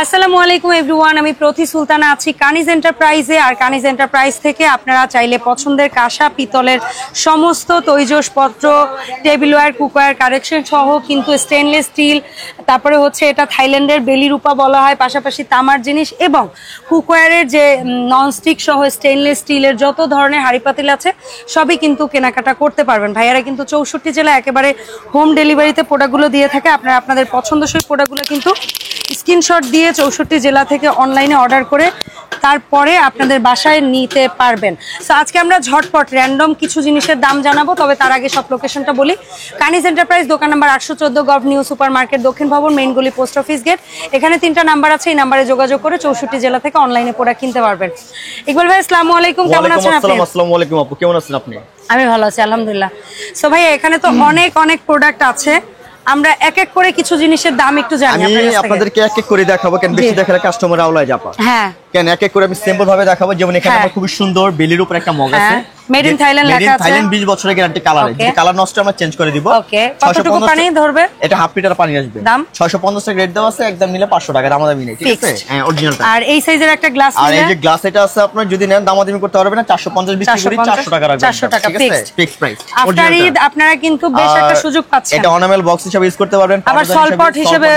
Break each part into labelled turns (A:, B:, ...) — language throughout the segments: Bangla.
A: আসসালামু আলাইকুম এভরিওয়ান, আমি প্রতি সুলতানা আছি কানিজ এন্টারপ্রাইজে। আর কানিজ এন্টারপ্রাইজ থেকে আপনারা চাইলে পছন্দের কাঁসা পিতলের সমস্ত তৈজসপত্র, টেবিলওয়্যার, কুকওয়্যার কালেকশন সহ কিন্তু স্টেনলেস স্টিল, তারপরে হচ্ছে এটা থাইল্যান্ডের বেলি রূপা বলা হয়, পাশাপাশি তামার জিনিস এবং কুকওয়্যারের যে ননস্টিক সহ স্টেনলেস স্টিলের যত ধরনের হাঁড়ি পাতিল আছে সবই কিন্তু কেনাকাটা করতে পারবেন। ভাইয়ারা কিন্তু 64 জেলা একেবারে হোম ডেলিভারিতে প্রোডাক্টগুলো দিয়ে থাকে। আপনারা আপনাদের পছন্দসই প্রোডাক্টগুলো কিন্তু স্ক্রিনশট দিয়ে 64 জেলা থেকে অনলাইনে অর্ডার করে তারপরে আপনাদের বাসায় নিতে পারবেন। সো আজকে আমরা ঝটপট র্যান্ডম কিছু জিনিসের দাম জানাবো, তবে তার আগে সব লোকেশনটা বলি। কানিজ এন্টারপ্রাইজ দোকান number 814 gov new super market, দক্ষিণ ভবন, মেইন গলি, পোস্ট অফিস গেট। এখানে 3টা নাম্বার আছে, এই নাম্বারে যোগাযোগ করে 64 জেলা থেকে অনলাইনে প্রোডাক্ট কিনতে পারবেন। ইকবাল ভাই আসসালামু আলাইকুম, কেমন আছেন আপনি?
B: আসসালামু আলাইকুম আপু, কেমন আছেন আপনি?
A: আমি ভালো আছি আলহামদুলিল্লাহ। সো ভাই এখানে তো অনেক প্রোডাক্ট আছে, আমরা এক এক করে কিছু জিনিসের দাম একটু জানি।
B: আমি আপনাদেরকে এক এক করে দেখাবো, কেন বেশি দেখালে কাস্টমার আওলায় যাবে।
A: হ্যাঁ,
B: কেন এক এক করে আমি সিম্পল ভাবে দেখাবো। যেমন এখানে আমার খুব সুন্দর বেলির উপর একটা মগ আছে,
A: মেড ইন থাইল্যান্ড লেখা আছে।
B: থাইল্যান্ড 20 বছরের গ্যারান্টি কালার। যদি কালার নষ্ট আমরা চেঞ্জ করে দিব।
A: ওকে, কতটুকু পানি ধরবে?
B: এটা হাফ লিটার পানি আসবে।
A: দাম
B: 650 টাকা রেট দেওয়া আছে, একদম নিলে 500 টাকা দামাদামি নেই, ঠিক আছে? হ্যাঁ, অরিজিনালটা।
A: আর এই সাইজের একটা গ্লাস
B: আর এই যে গ্লাস এটা আছে, আপনার যদি নেন দামাদামি করতে পারবেন না। 450 বিক্রি করি 400 টাকা রাখবেন,
A: 400 টাকা
B: ফিক্সড প্রাইস।
A: আফটার ঈদ আপনারা কিন্তু বেশ একটা সুযোগ পাচ্ছেন।
B: এটা অর্নামেন্টাল বক্স হিসেবে ইউজ করতে পারবেন,
A: আবার সলপট হিসেবে,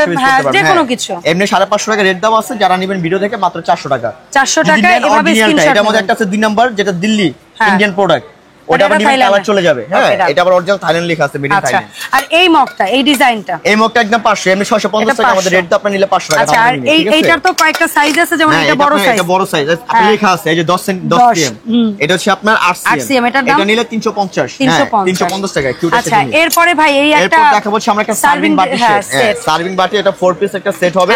A: যে কোনো কিছু।
B: এমনি 550 টাকা রেট দেওয়া আছে, যারা নেবেন ভিডিও থেকে মাত্র 400 টাকা।
A: 400 টাকা এভাবে স্ক্রিনশট।
B: এটার মধ্যে একটা আছে 2 নাম্বার, যেটা দিল্লি ইন্ডিয়ান প্রোডাক্ট, ওটা আবার নিচে কালার চলে যাবে। হ্যাঁ, এটা আবার অরিজিনাল থাইল্যান্ড লেখা আছে, মেড ইন থাইল্যান্ড।
A: আর এই মগটা, এই ডিজাইনটা,
B: এই মগটা একদম 500, এমনি 650 টাকা আমাদের রেট, তো আপনি নিলে 500 টাকা।
A: আচ্ছা, আর এইটার তো কয়েকটা সাইজ আছে, যেমন এটা বড় সাইজ।
B: এটা বড় সাইজ আপনি লেখা আছে, এই যে 10 cm। এটা হচ্ছে আপনার 8 cm। এটা নিলে 350। হ্যাঁ, 350 টাকা। কিউট আছে।
A: আচ্ছা, এরপরে ভাই এই একটা
B: এরপর দেখাবো আমরা একটা সার্ভিং বাটি সেট। সার্ভিং বাটি এটা 4 পিস একটা সেট হবে।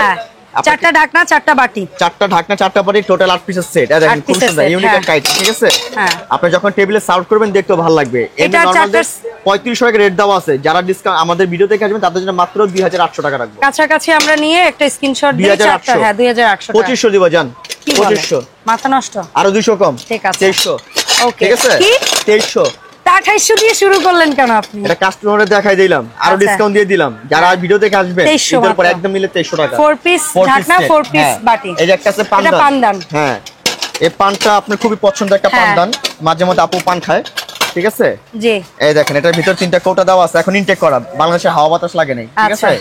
A: চারটা ঢাকনা, চারটা বাটি,
B: চারটা ঢাকনা, চারটা বাটি, টোটাল 8 পিসের সেট। এটা দেখেন খুব সুন্দর, ইউনিক এন্ড কাইট, ঠিক আছে? হ্যাঁ, আপনি যখন টেবিলে সার্ভ করবেন দেখতেও ভালো লাগবে। এটা নরমালি 3500 টাকা রেট দেওয়া আছে। যারা ডিসকাউন্ট আমাদের ভিডিও দেখে আসবেন তাদের জন্য মাত্র 2800 টাকা রাখবো।
A: কাছাকাছি আমরা নিয়ে একটা স্ক্রিনশট দিয়ে চারটা। হ্যাঁ, 2800 টাকা।
B: 2500 দিব জান, 2500।
A: মাথা নষ্ট,
B: আরো 200 কম,
A: ঠিক আছে
B: 2300।
A: ওকে,
B: ঠিক আছে?
A: কি
B: 2300?
A: 2800 দিয়ে শুরু করলেন কেন আপনি?
B: এটা কাস্টমারে দেখাই দিলাম, আরো ডিসকাউন্ট দিয়ে দিলাম। যারা ভিডিও দেখে আসবেন এর পর একদম নিলে 2300 টাকা।
A: 4 পিস ঢাকনা, 4 পিস বাটি।
B: এই যে একটা আছে পানদান। হ্যাঁ, এই পানটা আপনার খুবই পছন্দের একটা পানদান, মাঝে মধ্যে আপু পান খায়, ঠিক আছে? জি, এই দেখেন এটার ভিতর 3টা কৌটা দেওয়া আছে, এখন ইনটেক করা, বাংলাদেশে হাওয়া বাতাস লাগে নাই, ঠিক আছে?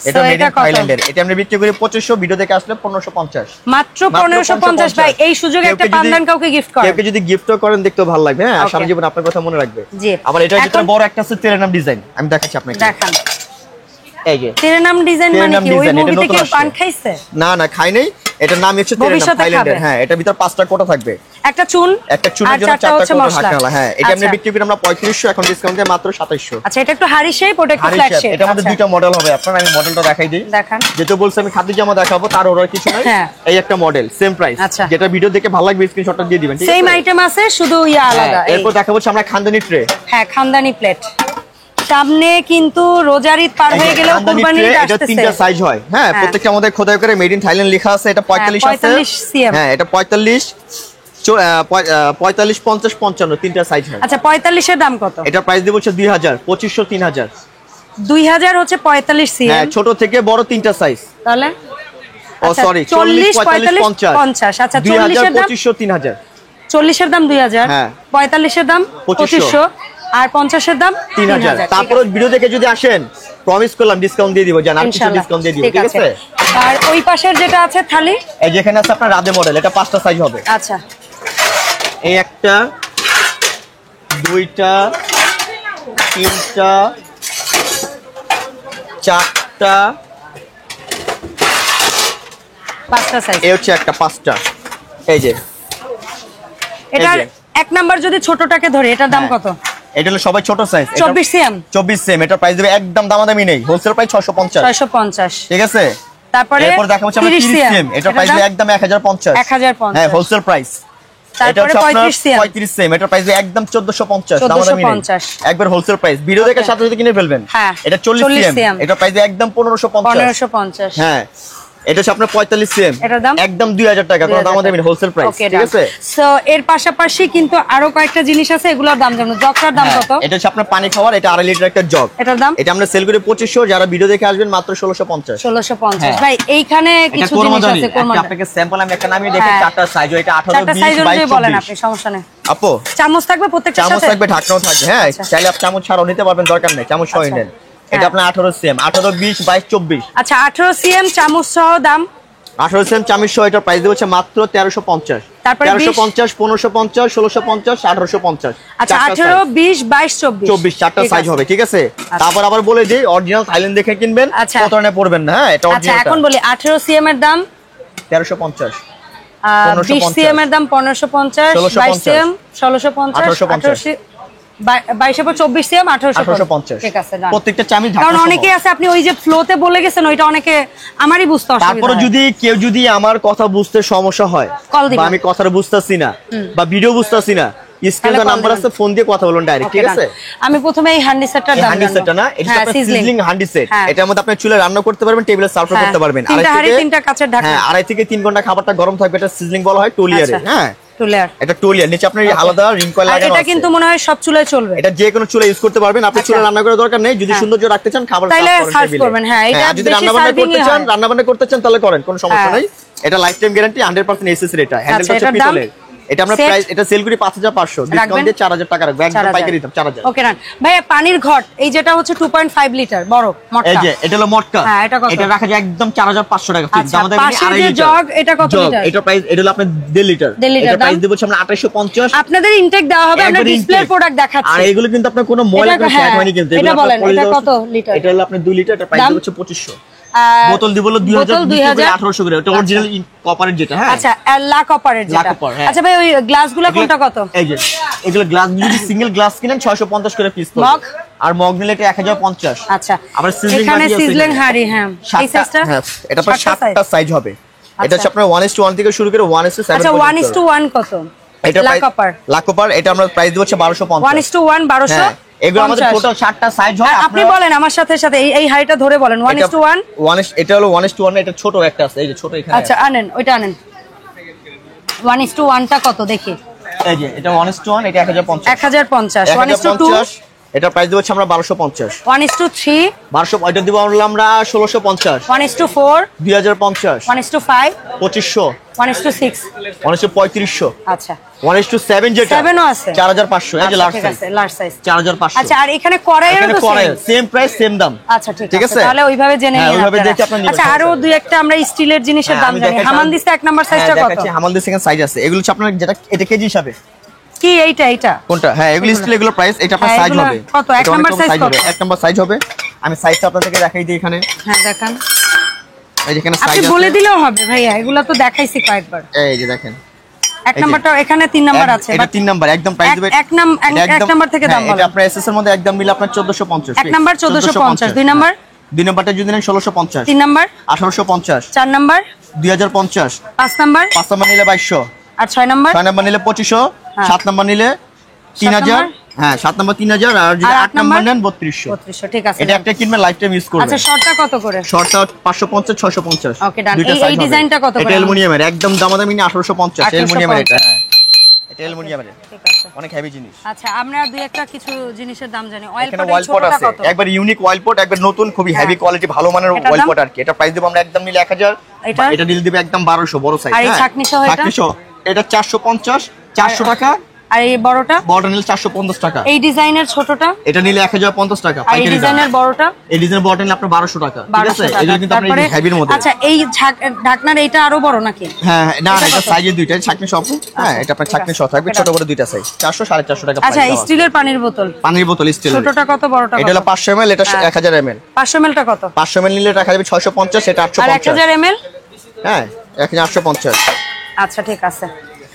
B: এটা মেড ইন থাইল্যান্ডের। এটা আমরা বিক্রি করি 2500, ভিডিও দেখে আসলে 1550।
A: মাত্র 1550 ভাই। এই সুযোগে একটা পানদান কাউকে গিফট করেন,
B: কেউ যদি গিফটও করেন দেখতেও ভালো লাগবে। হ্যাঁ, সারা জীবন আপনার কথা মনে রাখবে।
A: জি।
B: আবার এটার ভিতরে বড় একটা আছে তেরেনাম ডিজাইন, আমি দেখাচ্ছি আপনাকে।
A: দেখান।
B: এই যে
A: তেরেনাম ডিজাইন মানে কি? ওই মুভিতে কি পান খাইছে?
B: না না, খাই নাই। এটার নাম হচ্ছে তেরেনাম থাইল্যান্ডের। হ্যাঁ, এটার ভিতর 5টা কোটা থাকবে, একটা চুনের জন্য 4টা কোটা ঢাকনা। হ্যাঁ, এটা আমরা বিক্রি করি আমরা 3500, এখন ডিসকাউন্ট দিয়ে মাত্র 2700।
A: আচ্ছা, এটা একটু হাড়ি শেপ, ওটা একটু ফ্ল্যাট শেপ।
B: এটা আমাদের দুইটা মডেল হবে। আপনারা আমি মডেলটা দেখাই দেই।
A: দেখান।
B: যেটা বলছি আমি খাদি জামা দেখাবো, তার ওর কিছু নাই। এই একটা মডেল, সেম প্রাইস। যেটা ভিডিও দেখে ভালো লাগবে স্ক্রিনশটটা দিয়ে দিবেন, ঠিক আছে? সেম আইটেম আছে, শুধু ইয়া আলাদা। এরপর দেখাবো আমরা খানদানি ট্রে। হ্যাঁ, খানদানি প্লেট। সামনে কিন্তু রোজার ঈদ পার হয়ে গেল, কুরবানির ঈদ আসছে। এটা 3টা সাইজ হয়। হ্যাঁ, প্রত্যেকটা আমাদের খোদাই করে মেড ইন থাইল্যান্ড লেখা আছে। এটা 45 আছে। হ্যাঁ, এটা 45, 45, 50, 55 3টা সাইজ হয়। আচ্ছা, 45 এর দাম কত? এটা প্রাইস দেব হচ্ছে 2000, 2500, 3000। 2000 হচ্ছে 45 সিএম। হ্যাঁ, ছোট থেকে বড় 3টা সাইজ। তাহলে ও সরি, 40, 45, 50। আচ্ছা, 40 এর দাম 2500, 3000। 40 এর দাম 2000, 45 এর দাম 2500, আর 50 এর দাম 3000। তারপর ভিডিও দেখে যদি আসেন প্রমিস করলাম ডিসকাউন্ট দিয়ে দিব, জান, আর কিছু ডিসকাউন্ট দিয়ে দিব, ঠিক আছে? আর ওই পাশের যেটা আছে থালি, এই যেখানে আছে আপনার রাধে মডেল, এটা 5টা সাইজ হবে। আচ্ছা, এই একটা, দুইটা, তিনটা, চারটা, 5টা সাইজ। এই হচ্ছে একটা 5টা। এই যে এটার এক নাম্বার যদি ছোটটাকে ধরে, এটার দাম কত? এটা হলো সবাই ছোট সাইজ, 24 সিএম। 24 সিএম। এটা প্রাইস দেবে একদম দামাদামি নেই, হোলসেল প্রাইস 650। 650, ঠিক আছে? তারপরে এরপর দেখাবো আমরা 30 সিএম। এটা প্রাইস দেবে একদম 1050। 1050, হ্যাঁ, হোলসেল প্রাইস। তারপরে 35 সিএম। এটা প্রাইস দেবে একদম 1450, দামাদামি নেই, একবার হোলসেল প্রাইস। ভিডিও দেখার সাথে সাথে কিনে ফেলবেন। এটা 40 সিএম। এটা প্রাইস দেবে একদম 1550। 1550, হ্যাঁ। এটা হচ্ছে আপনার 45 সিএম,
A: এটার দাম
B: একদম 2000 টাকা, কোনো দাম আমাদের হোলসেল প্রাইস, ঠিক আছে।
A: সো এর পাশাপাশি কিন্তু আরো কয়েকটা জিনিস আছে, এগুলোর দাম জানো। জগটার দাম কত?
B: এটা হচ্ছে আপনার পানি খাওয়ার, এটা 2.5 লিটার একটা জগ, এটার দাম এটা আমরা সেল করি 2500, যারা ভিডিও দেখে আসবেন মাত্র 1650।
A: 1650 ভাই। এইখানে কিছু জিনিস আছে, কোরবানি
B: আপনাকে স্যাম্পল আমি একটা নামিয়ে দেখে চারটা সাইজ, এটা 18 20 22
A: বলেন আপনি, সমস্যা নেই
B: আপু।
A: চামচ থাকবে প্রত্যেকটার সাথে,
B: চামচ থাকবে, ঢাকনাও থাকবে। হ্যাঁ, চাইলে আপনি চামচ ছাড়াও নিতে পারবেন, দরকার নেই চামচ সহ নেন। এটা আপনার 18 সিএম, 18 20 22 24।
A: আচ্ছা 18 সিএম চামচ সহ দাম
B: 18 সিএম চামচ সহ এটার প্রাইস হচ্ছে মাত্র 1350।
A: তারপরে
B: 1350 1550 1650 1850।
A: আচ্ছা 18 20 22
B: 24 চারটা সাইজ হবে, ঠিক আছে। তারপর আবার বলে যে অরিজিনাল থাইল্যান্ড দেখে কিনবেন, কত টাকা পড়বেন না। হ্যাঁ, এটা
A: অরিজিনাল। আচ্ছা এখন বলি 18 সিএম এর দাম
B: 1350,
A: 20 সিএম এর দাম 1550, 22 সিএম 1650, 22 সিএম 1850। ঠিক আছে,
B: প্রত্যেকটা চামচ ঢাকনা।
A: কারণ অনেকেই আছে আপনি ওই যে ফ্লোতে বলে গেছেন, ওইটা অনেকে আমারই বুঝতে অসুবিধা।
B: তারপর যদি কেউ যদি আমার কথা বুঝতে সমস্যা হয়, বা আমি কথাটা বুঝতাছি না বা ভিডিও বুঝতাছি না, স্ক্রিনে নাম্বার আছে, ফোন দিয়ে কথা বলুন ডাইরেক্ট, ঠিক আছে।
A: আমি প্রথমে এই হান্ডি সেটটার দাম জানবো।
B: হান্ডি সেটটা না, এটা একটা সিজলিং হান্ডি সেট। এটার মধ্যে আপনি চুলায় রান্না করতে পারবেন, টেবিলে সার্ভ করতে পারবেন।
A: তিনটা কাঁচের ঢাকনা।
B: হ্যাঁ, 2.5 থেকে 3 ঘন্টা খাবারটা গরম থাকবে। এটা সিজলিং বলা হয় টোলিয়ারে। হ্যাঁ, টোলিয়ার, এটা টোলিয়ার, নিচে আপনার আলাদা রিং কয়েল লাগানো আছে।
A: এটা কিন্তু মনে হয় সব চুলায় চলবে,
B: এটা যে কোনো চুলায় ইউজ করতে পারবেন। আপনি চুলায় রান্না করার দরকার নেই, যদি সৌন্দর্য রাখতে চান খাবার সার্ভ করবেন। হ্যাঁ, এটা যদি রান্না বান্না করতে চান তাহলে করেন, কোনো সমস্যা নাই। এটা লাইফ টাইম গ্যারান্টি, 100% এসএসএর। এটা হ্যান্ডেলটা হচ্ছে পিতলের। এটা আমরা প্রাইস, এটা সেল করি 5500, ডিসকাউন্ট দিয়ে 4000 টাকা রাখবো, একদম পাইকারি দাম 4000।
A: ওকে রান ভাই। পানির ঘট এই যেটা হচ্ছে 2.5 লিটার বড় মটকা,
B: এই যে এটা হলো মটকা।
A: হ্যাঁ, এটা কত?
B: এটা রাখা যায় একদম 4500 টাকা ফিক্স। আমাদের এখানে 2.5 লিটার
A: জগ, এটা কত লিটার?
B: এটা প্রাইস, এটা হলো আপনার 1.5 লিটার। এটা প্রাইস দেব আমরা 2850।
A: আপনাদের ইনটেক দেওয়া হবে, আমরা ডিসপ্লে প্রোডাক্ট দেখাচ্ছি।
B: আর এগুলো কিন্তু আপনার কোনো ময়লা কোনো ফ্যাট হয়নি কিন্তু।
A: এটা বলেন এটা কত লিটার?
B: এটা হলো আপনার 2 লিটার, এটা প্রাইস দেব 2500। বোতল দিব হলো 1800 করে, এটা অরিজিনাল কপারের যেটা। হ্যাঁ, আচ্ছা লা কপারের যেটা।
A: আচ্ছা ভাই ওই গ্লাসগুলো কোনটা কত?
B: এই যে এগুলো গ্লাস, যদি সিঙ্গেল গ্লাস কিনেন 650 করে পিস পড়বে। মগ, আর মগ নিলে এটা 1050।
A: আচ্ছা,
B: আবার
A: এখানে সিজলিং হাড়ি। হ্যাঁ, এই সাইজটা।
B: হ্যাঁ, এটা প্রায় 7টা সাইজ হবে। এটা হচ্ছে আপনার 1:1 থেকে শুরু করে 1:7।
A: আচ্ছা 1:1 কত?
B: এটা লা কপার, এটা আমরা প্রাইস দেব হচ্ছে 1250।
A: 1:1 1200।
B: এগুলো আমাদের টোটাল 7টা সাইজ হয়।
A: আপনি বলেন আমার সাথে সাথে এই হাইটা ধরে বলেন। 1:1
B: এটা হলো 1:1, এটা ছোট একটা আছে, এই যে ছোট এখানে।
A: আচ্ছা আনেন, ওইটা আনেন। 1:1 টা কত দেখি?
B: এই যে এটা 1:1, এটা 1050।
A: 1050। 1:2
B: এটা প্রাইস দেব আমরা 1250।
A: 1:3
B: 1200, এটা দিব আমরা 1650।
A: 1:4
B: 2050।
A: 1:5
B: 2500।
A: 1:6
B: 3500।
A: আচ্ছা
B: 1:7 যেটা 7 ও আছে 4500। এই যে লার্জ সাইজ 4500।
A: আচ্ছা, আর এখানে কড়াইয়ের তো
B: সেম প্রাইস সেম দাম।
A: আচ্ছা ঠিক আছে, তাহলে ওইভাবে জেনে নিন আপনারা। আচ্ছা আরো দুই একটা আমরা স্টিলের জিনিসের দাম জানি। হামানদিসে 1 নাম্বার সাইজটা কত?
B: দেখাচ্ছি, হামানদিসে সেকেন্ড সাইজ আছে। এগুলো হচ্ছে আপনার যেটা, এটা কেজি হিসাবে
A: কি এইটা
B: কোনটা? হ্যাঁ, এগুলো স্টিল, এগুলো প্রাইস, এটা আপনার সাইজ হবে
A: কত? 1 নাম্বার সাইজ কত?
B: 1 নাম্বার সাইজ হবে। আমি সাইজটা আপনাদেরকে দেখাই দিই এখানে।
A: হ্যাঁ দেখান।
B: এই যে এখানে সাইজ
A: আছে, আপনি বলে দিলেও হবে ভাইয়া, এগুলো তো দেখাইছি কয়েকবার।
B: এই যে দেখেন
A: 1 নাম্বারটা এখানে 3 নাম্বার আছে।
B: এটা 3 নাম্বার, একদম প্রাইস দিবে
A: 1 নাম্বার থেকে দাম বলেন।
B: এটা আপনার এসএস এর মধ্যে একদম মিলে আপনার 1450।
A: 1 নাম্বার 1450, 2 নাম্বার
B: 2 নাম্বারটা যদি নেন 1650,
A: 3 নাম্বার
B: 1850,
A: 4 নাম্বার
B: 2050,
A: 5 নাম্বার
B: 5 নাম্বার নিলে 2200,
A: আর 6 নাম্বার
B: 6 নাম্বার নিলে 2500, 7 নাম্বার নিলে 3000। হ্যাঁ, 7 নাম্বার 3000, আর যদি 8 নাম্বার নেন 3200। ঠিক আছে, এটা একটা কিনবেন লাইফ টাইম ইউজ করবেন।
A: আচ্ছা শর্টটা কত করে?
B: শর্টটা 550 650।
A: ওকে ডান। এই ডিজাইনটা কত করে?
B: এটা অ্যালুমিনিয়ামের, একদম দামাদামি 1850। অ্যালুমিনিয়ামের এটা। হ্যাঁ, এটা অ্যালুমিনিয়ামের, ঠিক আছে, অনেক হেভি জিনিস।
A: আচ্ছা আমরা দুই একটা কিছু জিনিসের দাম জানি। অয়েল
B: পট আছে, একবার ইউনিক অয়েল পট, একবার নতুন, খুবই হেভি কোয়ালিটি, ভালো মানের অয়েল পট আর কি। এটা প্রাইস দেব আমরা একদম নিলে 1000, এটা ডিল দিবে একদম 1200 বড় সাইজ।
A: আর এই ছাকনি সহ
B: এটা 450 400 টাকা।
A: আর এই বড়টা
B: নিলে 450 টাকা।
A: এই ডিজাইনের ছোটটা এটা
B: নিলে 1050 টাকা।
A: আর এই ডিজাইনের বড়টা,
B: এই ডিজাইনের বড়টা নিলে আপনার 1200 টাকা। ঠিক আছে, এগুলো কিন্তু আপনার এই হেভির মধ্যে।
A: আচ্ছা এই ঢাকনার এইটা আরো বড় নাকি?
B: হ্যাঁ, না এটা সাইজে দুইটা, ছাকনি সহ। হ্যাঁ, এটা আপনার ছাকনি সহ থাকবে, ছোট বড় দুইটা সাইজ, 400 450 টাকা।
A: আচ্ছা স্টিলের পানির বোতল
B: স্টিল,
A: ছোটটা কত, বড়টা কত?
B: এটা হলো 500 ml, এটা 1000 ml।
A: 500 ml টা কত?
B: 500 ml নিলে রাখা যাবে 650, এটা 850।
A: আর 1000 ml?
B: হ্যাঁ, 1850।
A: আচ্ছা ঠিক আছে।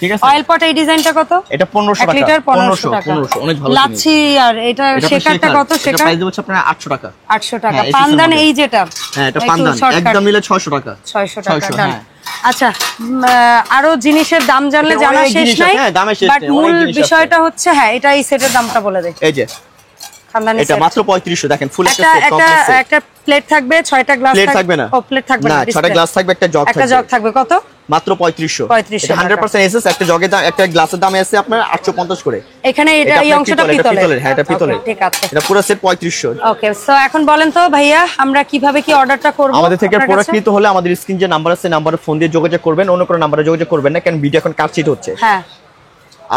B: ঠিক আছে,
A: অয়েল পট এই ডিজাইনটা কত?
B: এটা 1500 টাকা।
A: 1 লিটার 1500 টাকা।
B: অনেক ভালো
A: লাচ্ছি। আর এটা শেকারটা কত? শেকার
B: প্রাইস হচ্ছে আপনার 800 টাকা।
A: 800 টাকা। পানদান এই যেটা,
B: হ্যাঁ এটা পানদান একদম নিলে 600 টাকা।
A: 600 টাকা। আচ্ছা আরো জিনিসের দাম জানলে জানা শেষ নাই, বাট মূল বিষয়টা হচ্ছে, হ্যাঁ এটা এই সেটের দামটা বলে দেই।
B: এই যে
A: খানদানি
B: এটা মাত্র 3500 দেখেন ফুল
A: একটা প্লেট থাকবে 6টা গ্লাস
B: থাকবে না
A: ও প্লেট থাকবে
B: না 6টা গ্লাস থাকবে একটা জগ
A: থাকবে কত
B: মাত্র 3500 এটা 100% এসএস একটা জগের দাম একটা গ্লাসের দাম আছে আপনার 850 করে
A: এখানে এটা এই অংশটা পিতলের
B: হ্যাঁ এটা পিতলের
A: ঠিক আছে
B: এটা পুরো সেট 3500
A: ওকে সো এখন বলেন তো ভাইয়া আমরা কিভাবে কি অর্ডারটা করব
B: আমাদের থেকে প্রোডাক্ট নিতে হলে আমাদের স্ক্রিন যে নাম্বার আছে নাম্বারে ফোন দিয়ে যোগাযোগ করবেন অন্য কোনো নম্বরে যোগাযোগ করবেন না কারণ ভিডিও এখন কাটছিট হচ্ছে
A: হ্যাঁ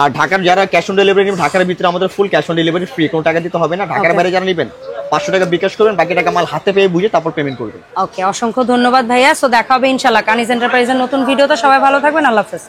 B: আর ঢাকার যারা ক্যাশ অন ডেলিভারি নেবেন ঢাকার ভিতরে আমাদের full cash on delivery free কোনো টাকা দিতে হবে না ঢাকার বাইরে যারা নেবেন 500 টাকা বিকাশ করবেন বাকি টাকা মাল হাতে পেয়ে বুঝে তারপর পেমেন্ট করবেন
A: ওকে অসংখ্য ধন্যবাদ ভাইয়া সো দেখা হবে ইনশাআল্লাহ কানিজ এন্টারপ্রাইজের নতুন ভিডিওতে সবাই ভালো থাকবেন আল্লাহ হাফেজ